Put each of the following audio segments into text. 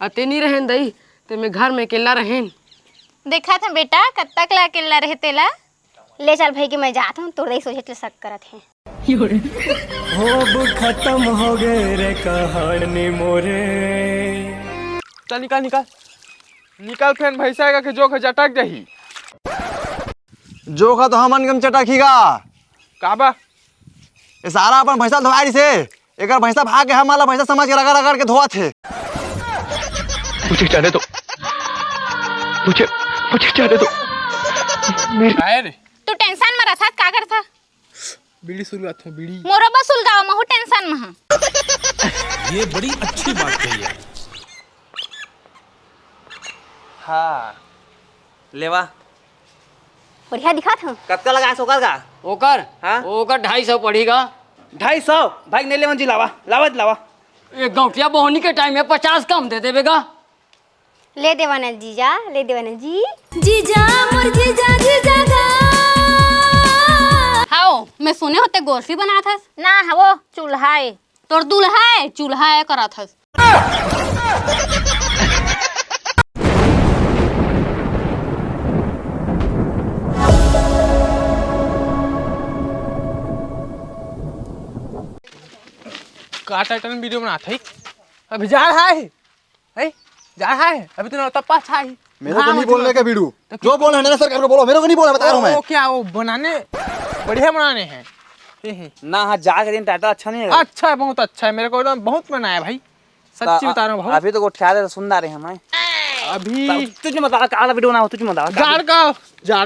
अते नहीं रहें दई ते मैं घर में अकेला रहें। देखा था बेटा कब तक ला अकेला रहे तेला। ले चल भाई कि मैं जाता हूँ तोड़ सोचे शक करत है। खत्म हो गए रे कहानी मोरे। चल निकाल निकाल निकाल फैन भैंसा का के जोख जटक जाही। जोखा तो हमन कम चटकीगा काबा ये सारा अपन भैंसा धोआई से एक भैंसा भाग के हमारा भैंसा समझ के रगड़ रगड़ के धोआ थे। मुझे जाने दो, मुझे जाने दो। रे तू टेंशन में रहा का कर था बीड़ी शुरुआत है बीड़ी मोरो बस उलगाओ महू टेंशन में। ये बड़ी अच्छी बात कही है। हाँ लेवा बढ़िया दिखा था कत्का लगा सोकर का ओकर हाँ? ओकर 250 पड़ेगा। 250 भाई नहीं ले जी लावा लावा लावा। एक गौटिया बोहनी के टाइम में 50 कम दे देवेगा। ले देवाना जीजा ले देवाना जी जीजा मोर जीजा जीजा गा। हाओ मैं सुने होते गोरसी बना था ना वो चूल्हा है तोर दूल्हा है चूल्हा है करा था। का टाइटन वीडियो बनाता है अभी जा रहा है जा रहा है अभी तो तब पास है। मेरे को नहीं बोलने का बीड़ू जो बोल रहे हैं सरकार को बोलो मेरे को नहीं बोलना बता रहा हूं मैं। वो क्या वो बनाने बढ़िया बनाने हैं ना हाँ जा के दिन टाटा अच्छा नहीं है। अच्छा है बहुत अच्छा है मेरे को एकदम बहुत बनाया भाई सच्ची बता रहा हूँ। अभी तो उठा दे सुंदर है हमें अभी तुझे बता काला वीडियो ना तुझे बता जाड़ का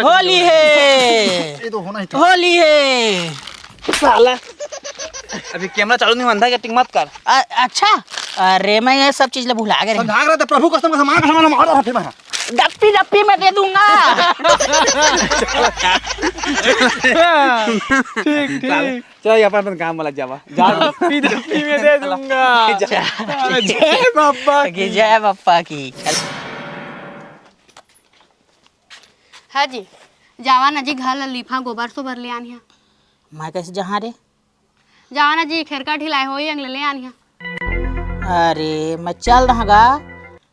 होली है ये तो होना ही था। होली है साला अभी कैमरा चालू नहीं बंदा टिंग मत कर। अच्छा अरे मैं ये सब चीज भुला गया समझा रहा था प्रभु कसम का सामान मारा था फिर मैं डप्पी डप्पी में दे दूंगा। ठीक ठीक चल अपन काम वाला जावा जा पी में दे दूंगा। जय बाबा की जय बाप्पा की। हाँ जी जावाना जी घर लीफा गोबर सो भर ले आनी मैं कैसे जहाँ रे जावाना जी खेरका ढिलाए हो अंगले ले आनी। अरे मैं चल रहा गा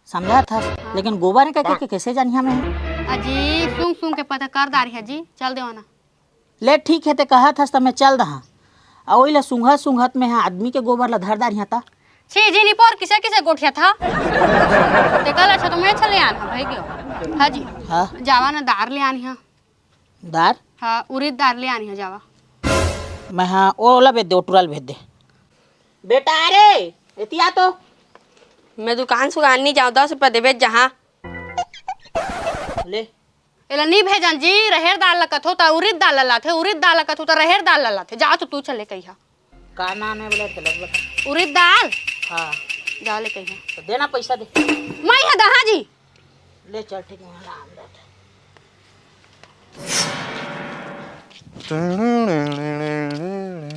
समझा था लेकिन गोबर ने कह के कैसे जानी हमें अजी सुन सुन के पता कर दारी है जी चल देवाना ले ठीक है ते कहा था तो मैं चल रहा और वही सुंघत सुंघत में है आदमी के गोबर ला धर दारी था छी जी नहीं पर किसे किसे गोठिया था ते कल अच्छा तो मैं चले आना भाई क्यों। हाँ जी हाँ जावाना दार ले आनी है दार हाँ उड़ीद दार ले आनी है जावा मैं हाँ ओला भेज दे ओटुराल भेज दे बेटा। अरे इतिया तो मैं दुकान सुगान नहीं जाऊँ 10 रुपये देवे जहाँ ले एला नहीं भेजन जी रहेर दाल लकत हो ता उड़ीद दाल लाथे उड़ीद दाल लकत हो ता रहेर दाल लाथे जा तो तू चले कहिया का नाम है बोले गलत बता। उड़ीद दाल हाँ जा ले कहिया तो देना पैसा दे मैं है दहा जी ले चल ठीक है राम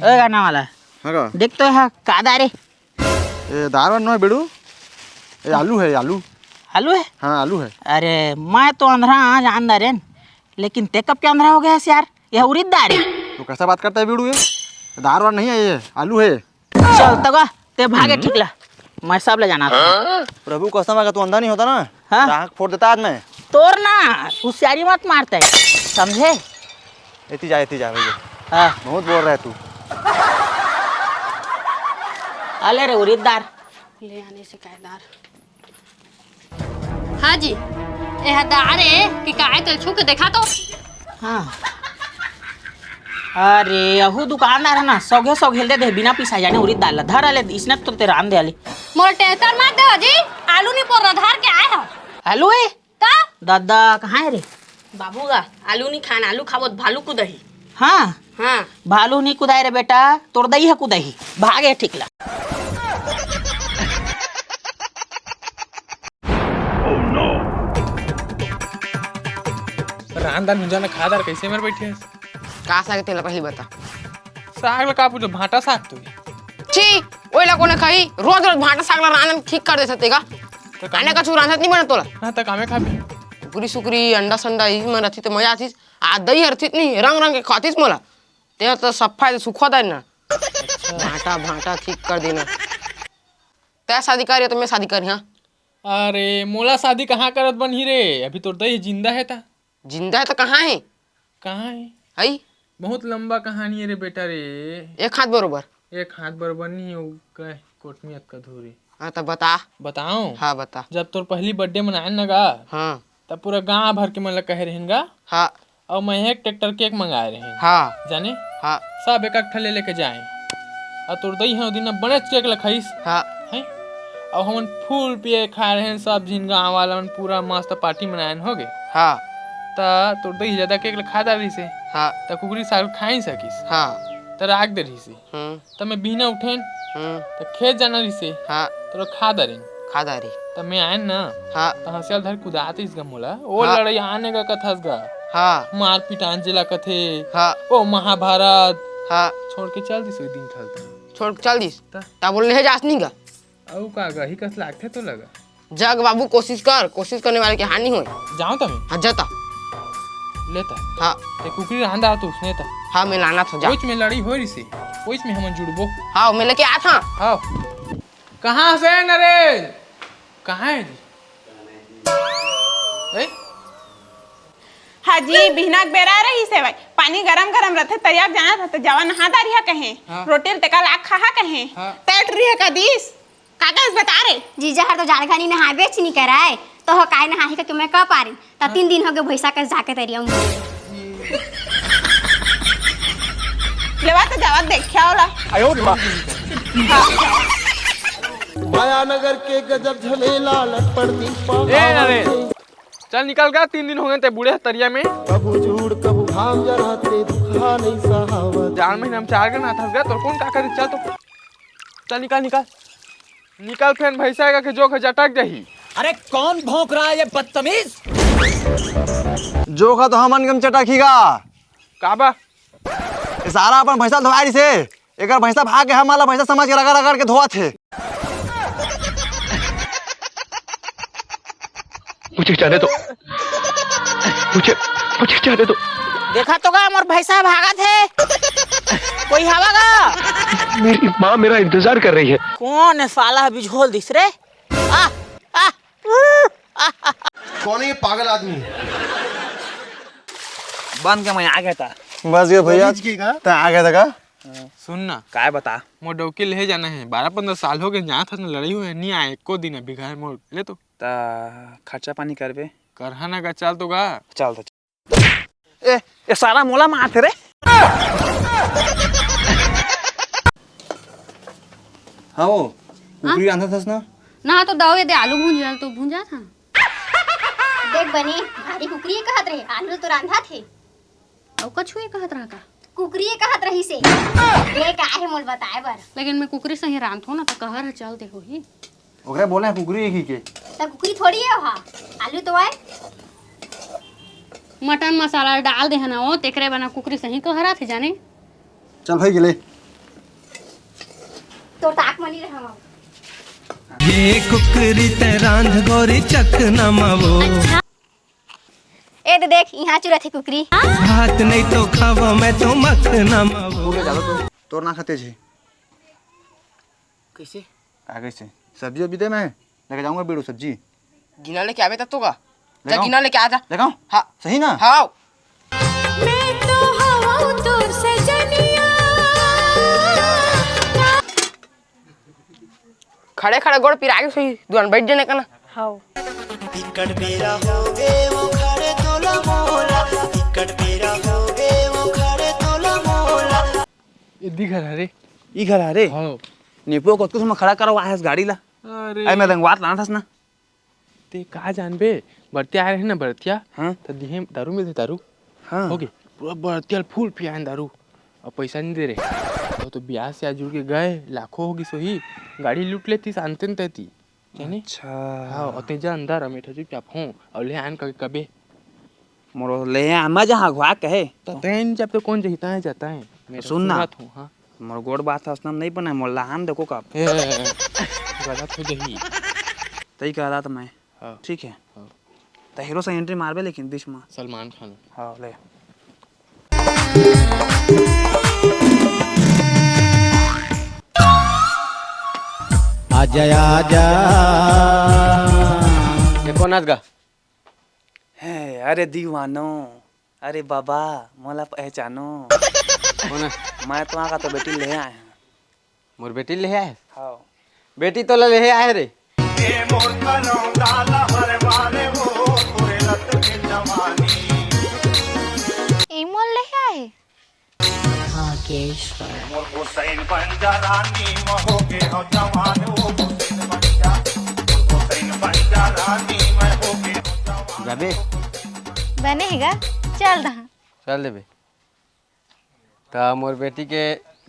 ए गाना वाला हां देख तो है कादा रे ये दारवन नहीं बेड़ू ये आलू है आलू आलू है। हाँ आलू है। अरे मैं तो अंधरा आज अंदर है लेकिन ते कब के अंधरा हो गया यार यह उड़ीद दाल है। तो कैसा बात करता है बेड़ू ये दारवन नहीं है ये आलू है। चल तगा ते भागे ठिकला मैं सब ले जाना था। प्रभु कसम है तू अंधा नहीं होता ना हाँ? राख फोड़ देता आज मैं तोर ना होशियारी मत मारते समझे। इतनी जा भैया हाँ बहुत बोल रहा है तू। अले रे उड़ीद दाल ले आने से कायदार। हाँ जी यह दार है कि काय तेल छू के देखा तो। हाँ अरे अहू दुकानदार है ना सौगे सौगे दे दे बिना पिसा जाने उड़ीद दाल धर अले इसने तो तेरा आन दे अली मोर टेंशन मत दे जी आलू नहीं पोर धार के आए हो आलू है का दादा कहाँ है रे बाबूगा आलू नहीं खाना आलू खाबो भालू कुदही। हाँ हाँ भालू नहीं कुदाई रे बेटा तोड़ दई है कुदही भागे ठिकला। रांदा नुजाना खादार कैसे मर बैठी है का साग तेला पहली बता साग ला का पूछो भाटा साग तू छी ओइला कोने खाई रोज रोज भाटा साग ला रांधन ठीक कर दे सतेगा आने का रांधत नहीं बना तोला ना तक हमें खाबी कुकरी सुकरी अंडा संडा ई में रथी तो मजा आतीस आ दही हरतीत नहीं रंग रंग के खातीस मोला ते तो सफाई सुखवा दे ना भाटा भाटा ठीक कर देना तै शादी कर तो मैं शादी कर। हाँ अरे मोला शादी कहाँ करत बनी रे, अभी तो दही जिंदा है था। जिंदा है तो कहाँ है? कहाँ है? हई बहुत लंबा कहानी है रे बेटा रे। एक हाथ बरोबर। एक हाथ बराबर नहीं हो गए कोटमियत का धूरी। हाँ तो बता। बताऊं? हाँ बता। जब तोर पहली बर्थडे मनाए न गा, हाँ तब पूरा गांव भर के मन ला कहे रहेन गा, हाँ और मैं एक ट्रैक्टर केक मंगाए रहे हाँ जाने, हाँ सब एक एक ठले लेके जाए, और तोर दही है दिन बड़े केक लखाइस हाँ है, और हमन फूल पिए खाए रहे सब झिन गाँव वाला मन पूरा मस्त पार्टी मनाए हो गए। हाँ ता तोर दही ज्यादा केक लखा दा रही से, हाँ ता कुकरी साग खा ही सकिस, हाँ तो राख दे रही से। तब मैं बिना उठेन तो खेत जाना रही से, हाँ तो खा दरेन खादा रे। तब मैं आयन ना, हाँ तो हंसियाल धर कुदाते इस गमोला ओ हाँ। लड़ाई आने का कथास गा, हाँ मार पिटान जिला कथे, हाँ ओ महाभारत हाँ छोड़ के चल दिस दिन खलता। छोड़ के चल दिस ता? ता बोल रहे जास नहीं का। औ का गही कस लागथे तो लगा। जग बाबू कोशिश कर, कोशिश करने वाले की हानि हो। जाऊं तमे हाँ जाता। लेता हाँ ते कुकरी रंदा तो उसने ता हाँ मैं लाना था जा। ओइच में लड़ी होई रिसे, ओइच में हमन जुड़बो। हाँ मैं लेके आया था। आओ कहाँ से नरेश, कहाँ है जी? ए हाँ जी बिहना के बेरा रही से भाई, पानी गरम गरम रहते तैयार जाना था तो जवा नहा दारिया कहे, हाँ। रोटी तेका लाख खा कहे, हाँ। तैट रही का दिस कागज बता रे। जीजा हर तो जानखानी नहाबे नहीं कराए तो हो काय नहाही का कि मैं कह पा रही ता 3 दिन हो गए भैसा के जाके तरिया लेवा तो जवा देखा होला। मायानगर के गजब झमेला लट पड़ती ए नरेश चल निकल गया, 3 दिन हो गए ते बूढ़े तरिया में, कबू झूठ कबू घाम जराते दुखा नहीं सहावत। जान महीना में 4 दिन आता गया तो कौन का करे, चल तो चल निकल निकल निकल, फिर भैंसा का जो जटक जाही। अरे कौन भौंक रहा है ये बदतमीज? जोखा तो हमन कम चटकीगा काबा ये सारा अपन भैंसा धोआरी से, एक भैंसा भाग के हमारा भैंसा समझ के रगड़ रगड़ के धोआ थे। मुझे जाने दो, मुझे जाने दो। देखा तो गा मोर भैंसा भागा थे, कोई हवा गा? मेरी माँ मेरा इंतजार कर रही है। कौन है साला बिझोल दिस रे? आ आ कौन है ये पागल आदमी? बंद के मैं आ गया था। बस ये भैया तो आ गया था का। सुन ना काय बता? मोर डौकी ले जाना है, 12-15 साल हो गए जहाँ था लड़ी हुई नहीं आए एको दिन, अभी घर मोर ले तो ता खर्चा पानी करबे? करहा ना का चल तो गा। चल तो ये सारा मोला मारते रे। हाँ वो कुकरी आंधा था ना। ना तो दावे दे आलू भूंज तो भूंजा था। देख बनी भारी कुकरी कहत रहे, आलू तो रांधा थे और कछु ही कहत रहा का कुकरी कहत रही से ये का है मोल बताए बर। लेकिन मैं कुकरी सही रांधो ना तो कहर है चल देखो ही ओकरे बोले हैं कुकरी एक ही के। तब कुकरी थोड़ी है वहाँ, आलू तो आए मटन मसाला डाल दे ना वो तेकरे बना कुकरी सही कहरा थे जाने। चल भाई गेले तो ताक मनी रहा ये कुकरी ते रांध गोरी चक नमावो। ए तो देख यहाँ चुरा थे कुकरी। भात नहीं तो खावा मैं तो मत नमावो। तोर ना खाते छे कैसे? आगे से सब्जी भी दे, मैं लेके जाऊंगा बेड़ू सब्जी। गिना लेके आवे तब तो का जा लेगाऊं? गिना लेके आ जा। लेगाऊं? हाँ सही ना? हाँ मैं तो हवा तोर सजनिया। खड़े खड़े गोड़ पिरागे सही दुकान बैठ जाने का ना। हाँ टिकट मेरा हो गए वो खड़े तोला मोला, टिकट मेरा हो गए वो खड़े तोला मोला। ये दी घर है रे। ई घर है रे। हाँ नेपो को तुम खड़ा करो आया गाड़ी ला। अरे आई मैं दंगवात लाना था ना। ते का जानबे बरतिया आ रहे ना बरतिया, हाँ तो दिहे दारू मिलते दारू हाँ हो गए पूरा बरतिया फुल पियान दारू और पैसा नहीं दे रहे तो ब्याह से आज जुड़ के गए लाखों होगी सोही गाड़ी लूट लेती शांतन तैती जाने। अच्छा हाँ और तेजा अंदर अमेठा जी प्याप हूँ और ले आन कभी कबे मोरो ले आमा जहाँ घुआ कहे तो तैन जब तो कौन जहिता है जाता है मेरा सुन ना। हूँ। हाँ मोर गोड़ बात था उसने नहीं बना मोर लहान देखो कब गलत हो जही तई कह रहा था मैं। हाँ ठीक है हाँ तो हीरो से एंट्री मारबे लेकिन बीच में। सलमान खान। हाँ ले आजा आजा नाच गा है अरे दीवानो अरे बाबा मोला पहचानो कौन है? मैं तो का तो बेटी ले आया हूँ। मोर बेटी ले आए हाँ बेटी तो ले आए रे इमोल ले आए जाबे बनेगा चल दहा चल देबे तो मोर बेटी के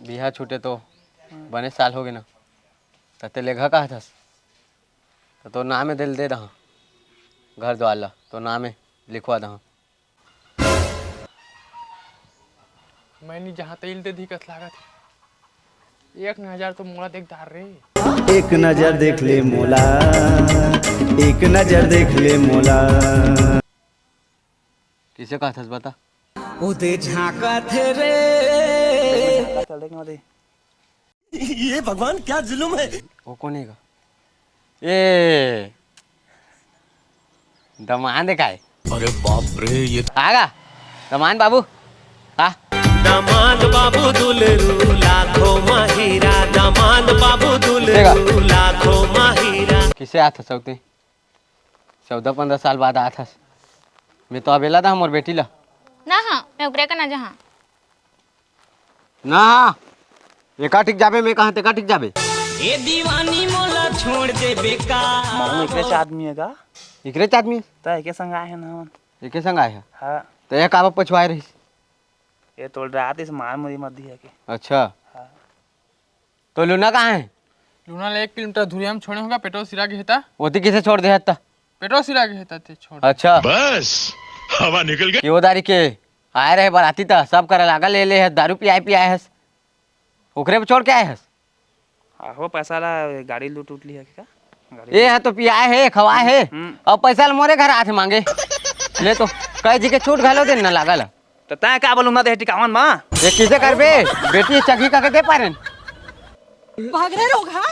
बिहा छूटे तो बने साल हो गए ना तते लेघा कहा था तो नाम दिल दे रहा घर द्वार ला तो नाम लिखवा दहा मैंने जहाँ तैल दे दी कस लागत 1,000 तो मोला देख दार रे एक नजर देख ले मोला एक नजर देख ले मोला किसे कहा था बता उदे झांका थे रे चल देख मत ये भगवान क्या जुल्म है वो कौन है ए दमान देखा है अरे बाप रे ये आगा दमान बाबू हाँ दामाद बाबू दुलरू लाखों माहिरा दामाद बाबू दुलरू लाखों माहिरा किसे आया था सौते 14-15 साल बाद आया था मैं तो अबेला था मोर बेटी ला ना हाँ मैं उकरे का ना जहाँ ना एका ठीक जाबे मैं कहाँ तेका ठीक जाबे ये दीवानी मोला छोड़ दे बेकार मालूम इकरे से आदमी है का इकरे आदमी तो एके संग आए हैं ना हम एके संग आए है हाँ तो एक आवा पछवाए रही ये तोड़ रहा था इस मार मुझे मत दिया के अच्छा हाँ तो लूना कहाँ है लूना ले 1 किलोमीटर दूरी हम छोड़े होगा पेट्रोल सिरा के हेता ओती किसे छोड़ दे हत्ता पेट्रोल सिरा के हेता ते छोड़ अच्छा बस हवा निकल गई क्यों दारी के आए रहे बराती था सब करे लागा ले है दारू पियाए है ओकरे पे छोड़ के आए है आहो पैसा ला गाड़ी लूट उठ लिया क्या गाड़ी ये है तो पियाए है खवाए है अब पैसा मोरे घर आथे मांगे ले तो कई जी के छूट घालो दिन ना लागल तो तय क्या बोलूँ ना दे टिकावन माँ ये किसे करबे बेटी चगी का के दे पारेन भाग रहे लोग हाँ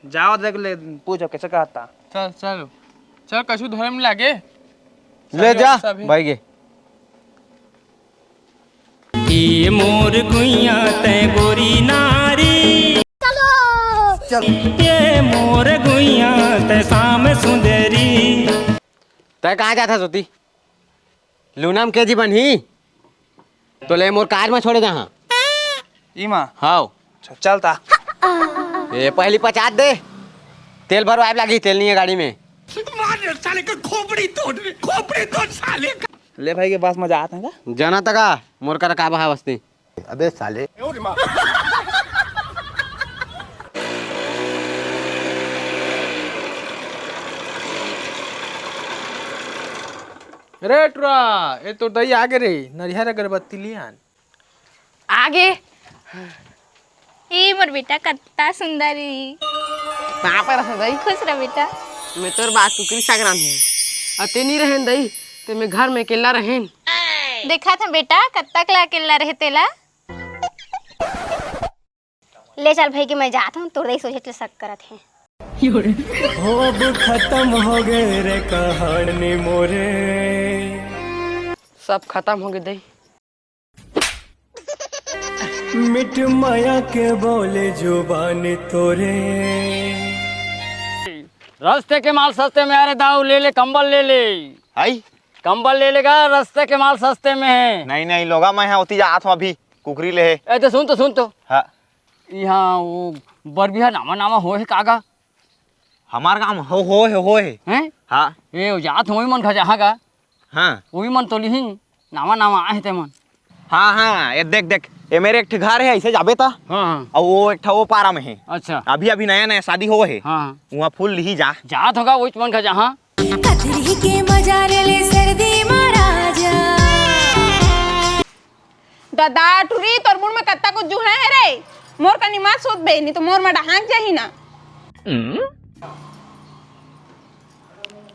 जाओ देख ले पूछो कैसे कहता चल चलो चल कछु धर्म लागे ले जा सभी। भाई गे ये मोर गुइया तय गोरी नारी ये मोर गुइया तय शाम सुंदरी तय कहाँ जाता सोती लूनाम के जी बनी तो ले मोर कार में छोड़े जहाँ इमा हाउ चलता ये पहली 50 दे तेल भरवाए लगी तेल नहीं है गाड़ी में साले का खोपड़ी तोड़ साले का ले भाई के पास मजा आता है का जाना तका मोर कर का बहा बस्ती अबे साले रे टुरा ये तो दही आगे रे नरिहर अगरबत्ती लियान आगे ई मोर बेटा कत्ता सुंदरी कहाँ पर रहा दई खुश रह बेटा मैं तोर बात कुकरी सागरान है अते नहीं रहें दई ते मैं घर में अकेला रहें देखा था बेटा कत्ता कला केला रहे तेला ले चल भाई कि मैं जाता हूँ तोड़ दही सोचे शक करत है अब खत्म हो गए रे कहानी मोरे सब खत्म हो गए दई मिट माया के बोले जुबान तोरे रास्ते के माल सस्ते में अरे दाऊ ले ले कंबल ले ले आई कंबल ले लेगा रास्ते के माल सस्ते में है नहीं नहीं लोगा मैं यहाँ होती जात हूँ अभी कुकरी ले है ए तो सुन तो हाँ यहाँ वो बरबिहा नामा हो है कागा हमार काम हो है हैं हाँ ये जात वही मन खा जहाँ का हाँ वही मन तो लिही नामा आए ते मन हाँ हाँ ये देख ये मेरे एक घर है ऐसे जाबे था हाँ और वो एक वो पारा में है अच्छा अभी नया शादी हो है हाँ वहाँ फूल ली जा जात होगा वही मन खा जहाँ कतरी के मजारे ले सर्दी महाराजा दादा टुरी तोर मुंड में कत्ता को जू है रे मोर का निमाज सोत बे नहीं तो मोर में डहांग जाही ना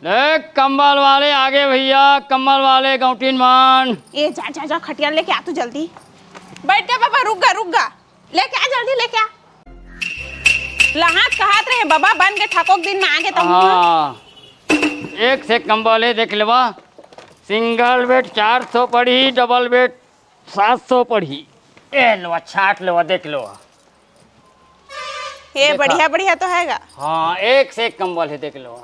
ले कंबल वाले आगे भैया कंबल वाले गौटीन मान ए जा खटिया लेके आ तू जल्दी बैठ जा बाबा रुक गा लेके आ जल्दी लेके आ लहात कहत रहे बाबा बन के ठकोक दिन में आगे तो हाँ एक से कंबल है देख लेवा। सिंगल बेड 400 पड़ी, डबल बेड 700 पड़ी। ए लो छाट लो देख लो। ये बढ़िया बढ़िया तो हैगा। हाँ एक से एक कंबल है देख लो।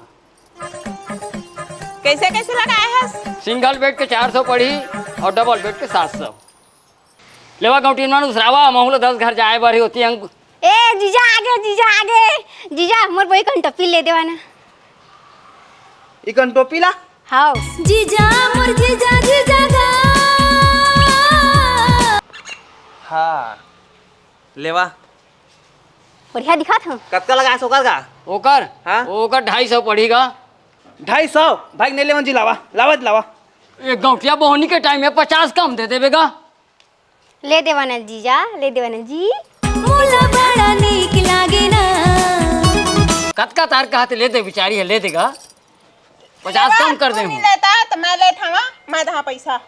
कैसे कैसे लगाए है? सिंगल बेड के 400 पड़ी और डबल बेड के 700। लेवा गौटी मानु सरावा महूल 10 घर जाए बारी होती है। ए जीजा आगे जीजा हमर बई कंटपी ले देवा ना। ई कंटोपी ला हां जीजा मोर जीजा जीजा गा हाँ लेवा बढ़िया दिखत हूं। कत्का लगाए सोकर का ओकर हाँ? ओकर 250 पड़ीगा। 250 भाई नहीं ले जी लावा लावा। एक गौटिया बोहनी के टाइम में 50 कम दे देवेगा। ले देवा ना जीजा ले देवा ना जी। मोला बड़ा नीक लागे ना कतका तार का हाथ ले दे बिचारी है ले देगा। 50 कम कर दे नहीं लेता तो मैं ले थावा, मैं दहा पैसा।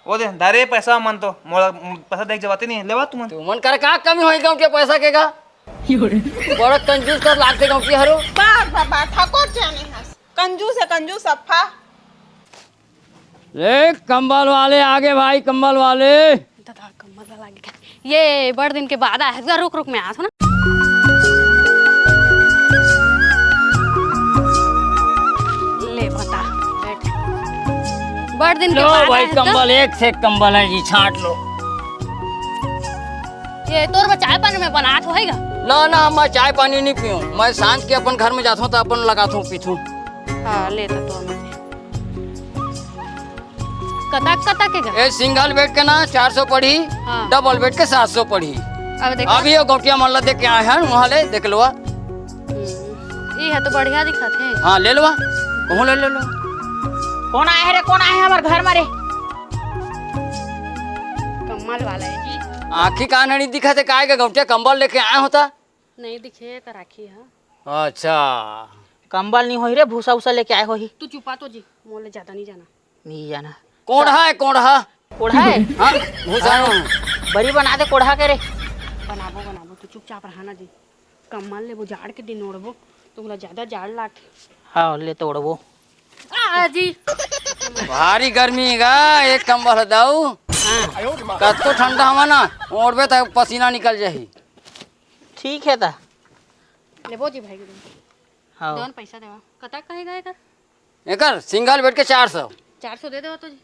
वो दे दारे पैसा मन तो मोला पैसा देख जवाते नहीं लेवा तुम। तू मन कर का कमी होई गांव के पैसा केगा। बड़ा कंजूस कर लागते गांव की हरो। बा ठाकुर जाने हस कंजूस है कंजूस सफा। ले कंबल वाले आगे भाई कंबल वाले। दादा कमर वाला आगे क्या? ये बड़ दिन के बाद आया है। रुक मैं आता हूं ना। ले बता बैठ। बड़ दिन के लो बाद भाई आया है तो? कंबल एक से एक कंबल है जी छाट लो। ये तोर चाय पानी में बना तो हैगा। ना मैं चाय पानी नहीं पीऊँ। मैं सांझ के अपन घर में जाता हूँ तो अपन लगाता हूँ पीथूँ। हाँ ले तो मैं कता के घर। ए सिंगल बेड के ना 400 पड़ी हाँ। डबल बेड के 700 पड़ी। अब देख अभी ये गौटिया मल्ला देख के आए हैं वहाँ ले देख लो। ये है तो बढ़िया दिखत है। हाँ ले लो कहूँ ले लो। कौन आया है रे कौन आया है हमारे घर मारे? कमाल वाला है जी। आँखी कान नहीं दिखा थे काय के गौटिया कंबल लेके आए होता। नहीं दिखे कर राखी है। अच्छा कंबल नहीं हो रे भूसा उसा लेके आए हो ही। तू चुपा तो जी मोले ज्यादा नहीं जाना। नहीं जाना। कोढ़ा है कोढ़ा। कोढ़ा है हाँ भूसा बड़ी बना दे कोढ़ा के रे। बनाबो तू चुपचाप रहना जी। कमल ले वो जाड़ के दिन ओढ़बो तो बोला ज्यादा जाड़ लाग। हाँ ले तो उड़बो। जी भारी गर्मी है एक कंबल दाऊ। कत तो ठंडा हवा ना ओढ़बे तो पसीना निकल जाही। ठीक है ता। लेबो जी भाई के हाँ दोन पैसा देवा कता कहेगा एकर। एकर सिंगल बेड के 400 दे देवा तो जी।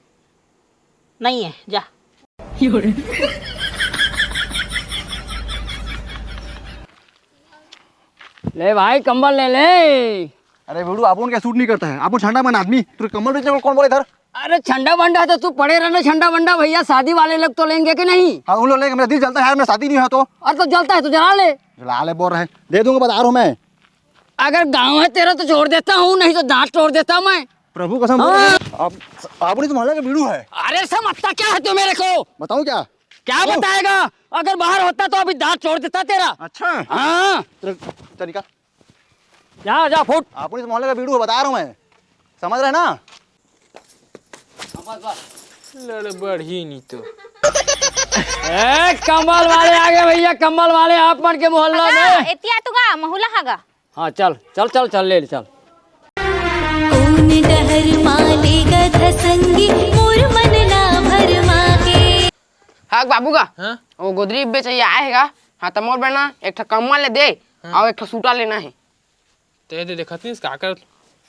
नहीं है जा। ले भाई कंबल ले ले। अरे बेडू आप क्या सूट नहीं करता है आप ठंडा मन आदमी तू कम्बल बेचने कौन बोले इधर। अरे ठंडा बंडा तो तू पड़े रहना ठंडा बंडा भैया शादी वाले लोग तो लेंगे कि नहीं। हाँ उन लोग लेंगे मेरा दिल जलता है यार मेरा शादी नहीं है तो। और तो जलता है तो जला ले। जला ले बोल रहे दे दूंगा बता रहा हूँ मैं। अगर गाँव है तेरा तो छोड़ देता हूँ नहीं तो दांत तोड़ देता मैं। प्रभु कसम आप नहीं तो मोहल्ले का बीड़ू है। अरे समझता क्या है तू मेरे को। बताऊँ क्या बताएगा। अगर बाहर होता तो अभी दांत छोड़ देता तेरा। अच्छा हाँ तरीका जा फुट। आप नहीं तो मोहल्ले का बीड़ू है बता रहा हूँ मैं समझ रहे ना। लड़ बढ़ी नहीं तो। ए कंबल वाले आ गए भैया कंबल वाले आप मन के मोहल्ला में। एतिया तुगा महुला हागा। हाँ चल ले चल। कौन डहर माले गधा संगी मोर मन ना भर मागे। हाँ बाबू का हाँ? वो गोदरी बेचे आएगा। हाँ तो मोर बना एक ठा कम्बल ले दे और एक ठा सूटा लेना है। ते दे देखत नहीं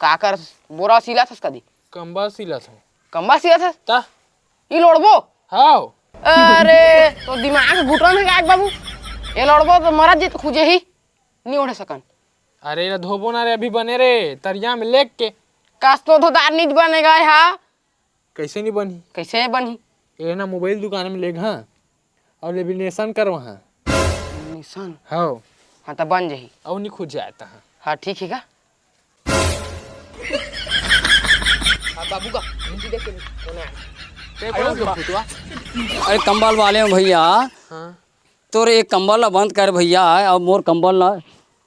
का कर बोरा सिला था कदी कंबल सिला था। कंबा सिला था ता ये लोड़बो। हाँ अरे तो दिमाग घुटन में गायक बाबू ये लोड़बो तो मरद जी तो खुजे ही नहीं उड़ सकन। अरे ना धोबो ना रे अभी बने रे तरिया में लेक के। कास्तो तो दार नहीं बनेगा यहाँ। कैसे नहीं बनी। कैसे बनी। ये ना मोबाइल दुकान में लेग हाँ और लेमिनेशन कर वहाँ। निशान हाँ हाँ तो बन जाही और नहीं खुद जाता है। हाँ ठीक है का। हाँ बाबू का देख अरे कंबल वाले हैं भैया। हाँ तोर एक कंबल ला बंद कर भैया और मोर कंबल ला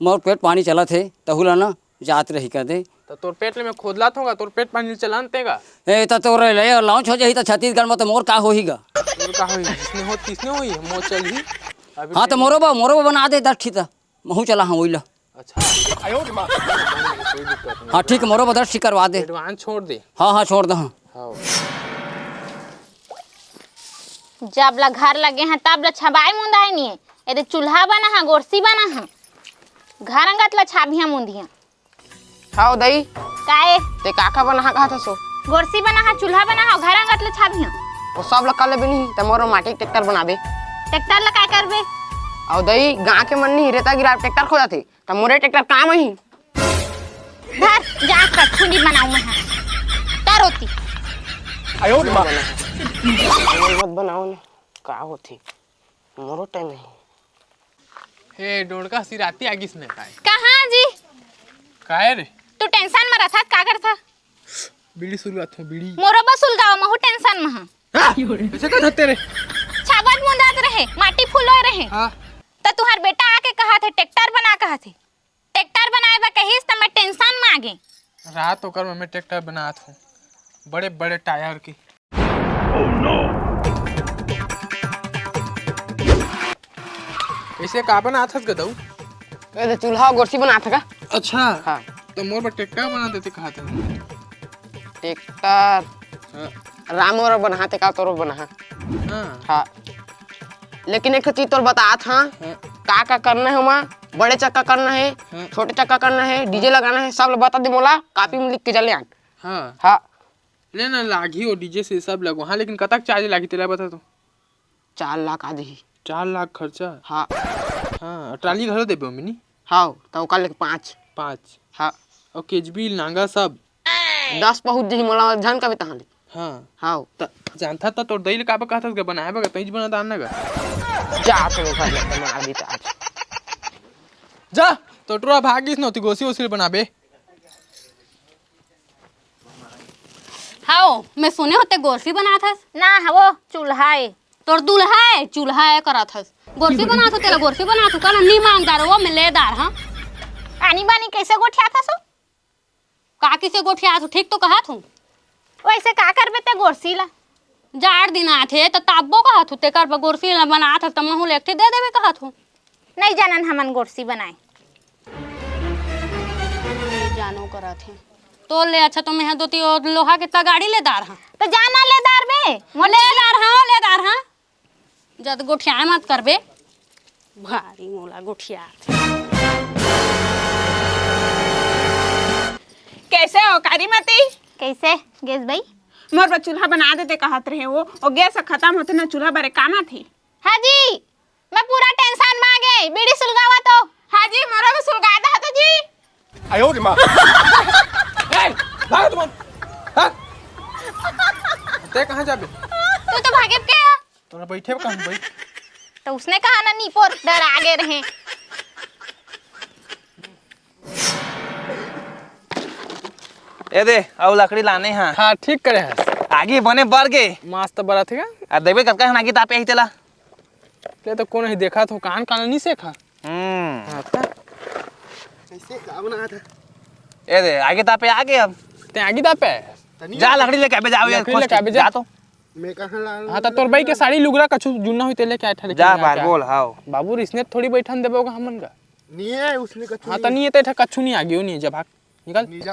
मोर पेट पानी चला थे तहुला ना जात रही कर दे। तो तोर पेट में खोदला होगा तोर पेट पानी चलान तेगा। ए तो तोर ले लॉन्च हो जाही तो छत्तीसगढ़ में तो मोर का होहीगा। तोर का होई जिसने हो तिसने होई मो चल ही। हाँ तो मोरो बा बना दे 10 ठीक महू चला हाँ वही ला। अच्छा कोई दिक्कत नहीं। हाँ ठीक है, मोरो बदर ठीक करवा दे। एडवांस छोड़ दे। हाँ हाँ छोड़ दो। हाँ जब ला घर लगे हैं तब ला छबाई मुंदाई नहीं है। यदि चूल्हा बना है, गोरसी बना है, घर अंगत ला छाबियां मुंदियां। हाँ दई काए ते काका बना कहा था सो गोरसी बना है, चूल्हा बना है, घर अंगत ला छाबियां। वो सब लोग कर ले भी नहीं, तो मोरो माटी ट्रैक्टर बना दे। ट्रैक्टर ला काय करबे? और दई गाँव के मन नहीं रेता गिरा ट्रैक्टर खो जाते, तो मोरे ट्रैक्टर काम ही धर जा कर छुनी बनाऊं मैं क्या रोती मत बनाओ ने का होती मोरो टाइम नहीं। हे डोड़का सिराती आगिस ने काय कहाँ जी? काय रे तू टेंशन में रहा का करता? बीड़ी शुरुआत हो बीड़ी मोरो बसुल गाँव महू टेंशन में हां। ऐसे का धत्ते रे छाबत मुंदात रहे, माटी फूलो रहे। हां तो तुहार बेटा आके कहा थे ट्रैक्टर बना कहा थे। ट्रैक्टर बनाए बा कहिस त मैं टेंशन में आ गई। रात होकर मैं ट्रैक्टर बनात हूँ बड़े बड़े टायर की। ऐसे का बनात हस गदऊ? ए चूल्हा गोरसी बना था का? अच्छा हाँ तो मोर पर ट्रैक्टर बना देते कहा था। ट्रैक्टर राम और बनाते का तोरो बना। हाँ हाँ लेकिन एक चीज तोर बता था का करना है वहाँ, बड़े चक्का करना है, छोटे चक्का करना है, डीजे लगाना है, सब बता दे मोला, कापी में लिख के चले आन। हाँ हाँ लेना लागी और डीजे से सब लगो। हाँ लेकिन कतक चार्ज लागी तेरा बता तो? 4 लाख आधी। 4 लाख खर्चा? हाँ हाँ ट्राली घर देबे मिनी? हाँ तो कल लेके 5। हाँ और केजबी नांगा सब 10 पहुंच जी मोला झन का भी तहां ले। हाँ हाँ जानता था तोर दई का कहता के बनाए बगा तई बना दान ना जा तो घर ले मार दी आज जा तो टुरा भागिस नती गोसी ओसी बनाबे। हाँ मैं सुने होते गोरसी बना था ना है वो चूल्हा है। तोर दूल्हा है चूल्हा है करा था गोरसी बना था तेरा गोरसी बना था कहना नहीं मांगदार वो मैं लेदार। हाँ आनी बानी कैसे गोठिया था सो? काकी से गोठिया था ठीक तो कहा तू। वैसे का करबे ते गोरसी ला? जार दिन आथे तो ताब्बो कहा तू ते कर गोरसी ला बना था तमहु लेके दे देबे कहा तू। नहीं जानन हमन गोरसी बनाए जानो करा थे तो ले। अच्छा तो मैं दोती और लोहा के गाड़ी लेदार। हाँ तो जाना लेदार बे लेदार। हाँ लेदार। हाँ जद गोठिया मत करबे भारी मोला गोठिया। कैसे हो कारी मती? कैसे गैस भाई? मोर बा चूल्हा बना देते कहत रहे वो, और गैस खत्म होते ना चूल्हा बारे कामा थी। हाँ जी मैं पूरा टेंशन में आ गई। बीड़ी सुलगावा तो। हाँ जी मोरा भी सुलगा दा तो जी। आयो रे मां भाग तुम। हां ते कहां जाबे? तू तो भागे के आ। तोरा बैठे कहां बैठ? तो उसने कहा ना नी पोर डर आगे रहे। ए दे और लकड़ी लाने हैं। हाँ ठीक करे है आगे बने बर गे मस्त बड़ा थे आ देबे कतका हन आगे तापे ही तेला ले तो कौन ही देखा तो कान कान नहीं सेखा। हम्म कैसे का बना था? ए दे आगे तापे आगे अब ते आगे तापे जा लकड़ी लेके आबे जाओ लकड़ी लेके आबे जा तो। मैं कहां ला? हाँ तो तोर भाई के साड़ी लुगरा कछु जुन्ना हुई तेले क्या ठा जा बाहर बोल। हां बाबू इसने थोड़ी बैठन देबे होगा हमन का। नहीं है उसने कछु। हाँ तो नहीं है तो कछु नहीं आगे नहीं जब भाग निकल नहीं जा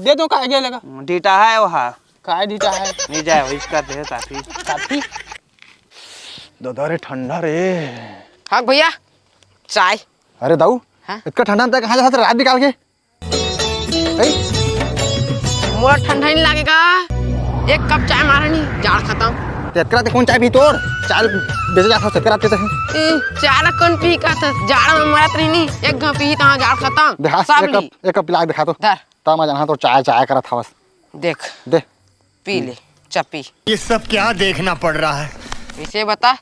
दे दो का आगे लगा डीटा है वो। हां काय डीटा है नहीं जाए इसका दे तापी काफी दादा रे ठंडा रे। हाँ भैया चाय। अरे दाऊ हाँ? इतना ठंडा में कहां जा रात निकाल के? मोला ठंडा नहीं लगेगा, एक कप चाय मारनी जाड़ खत्म। तेकरा ते कौन चाय भी तोड़ चाय बेच जा था तेकरा ते चाय कौन पी का था जाड़ में मरत रही नहीं, एक घा पी ता जाड़ खत्म देखा सब ली। एक कप पिला दिखा तो धर ता मैं जाना तो चाय चाय करा था बस। देख दे पी ले चपी। ये सब क्या देखना पड़ रहा है? इसे बता।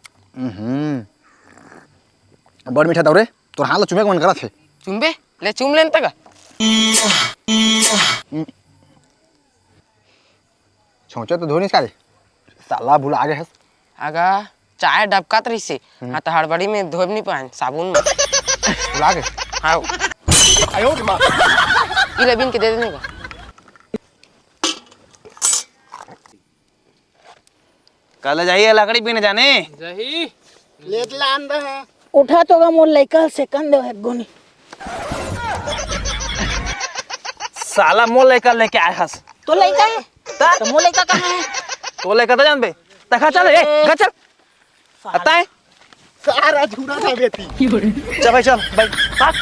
बड़ मीठा दौरे तोर हाथ चुमे के मन करा थे। चुम्बे ले चुम लेन तक छोचे तो धोनी का साला भुला गए है। अगा चाय डबका तरी से हाँ तो हड़बड़ी में धोब नहीं पाए साबुन में भुला गए। हाँ आयो रे मां इले बिन के दे देने का। कल जाइए लकड़ी पीने जाने। जही लेट लान दे है उठा तो गा मोर लइका सेकंड दे एक गोनी साला मोर लड़का लेके आए हस तो लइका है तो मोर लइका कहां है तो लेकर तो जान बे तखा चल ए घर चल आता है सारा झूठा था बेटी चल भाई चल भाई भाग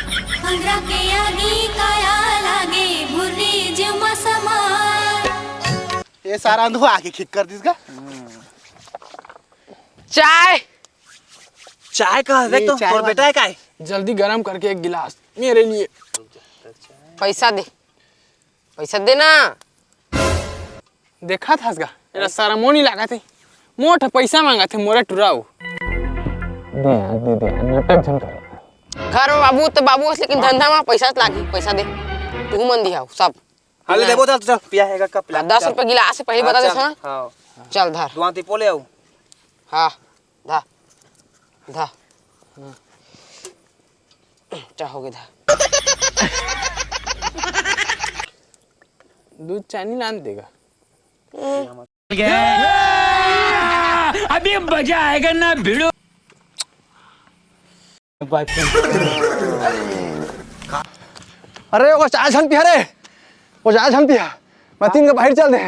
हमरा के आगी काया लागे भुरी जुमा समार ये सारा अंधो आके खिक कर दिसगा चाय चाय का देख तो और बेटा है काय जल्दी गरम करके एक गिलास मेरे लिए। पैसा दे ना। देखा था इसका तेरा सारा मोनी लगा थे मोट पैसा मांगा थे मोरे टुराऊ दे नाटक झन कर घर में बाबू तो बाबू है, लेकिन धंधा में पैसा लागी। पैसा दे तू मन दिया सब हाले देबो चल चल पिया है का पिला 10 रुपए गिलास से पहले बता दे हाँ। हां चल धर दुआती पोले आऊ हाँ धा धा चाहोगे धा दूध चानी लान देगा अभी मजा आएगा ना भिड़ो। अरे वो चाय छन पिया रे वो चाय छन पिया मैं 3 का बाहर चल दे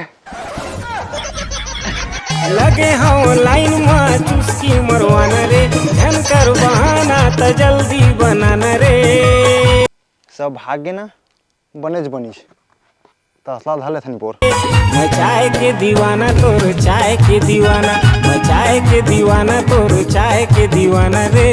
लगे हो लाइन में चुस्की मरवाना रे धन कर बहाना त जल्दी बनाना रे सब भाग्य ना बनेज बनीज तो असला धाले थनी पोर मैं चाय के दीवाना तोर चाय के दीवाना मैं चाय के दीवाना तोर चाय के दीवाना रे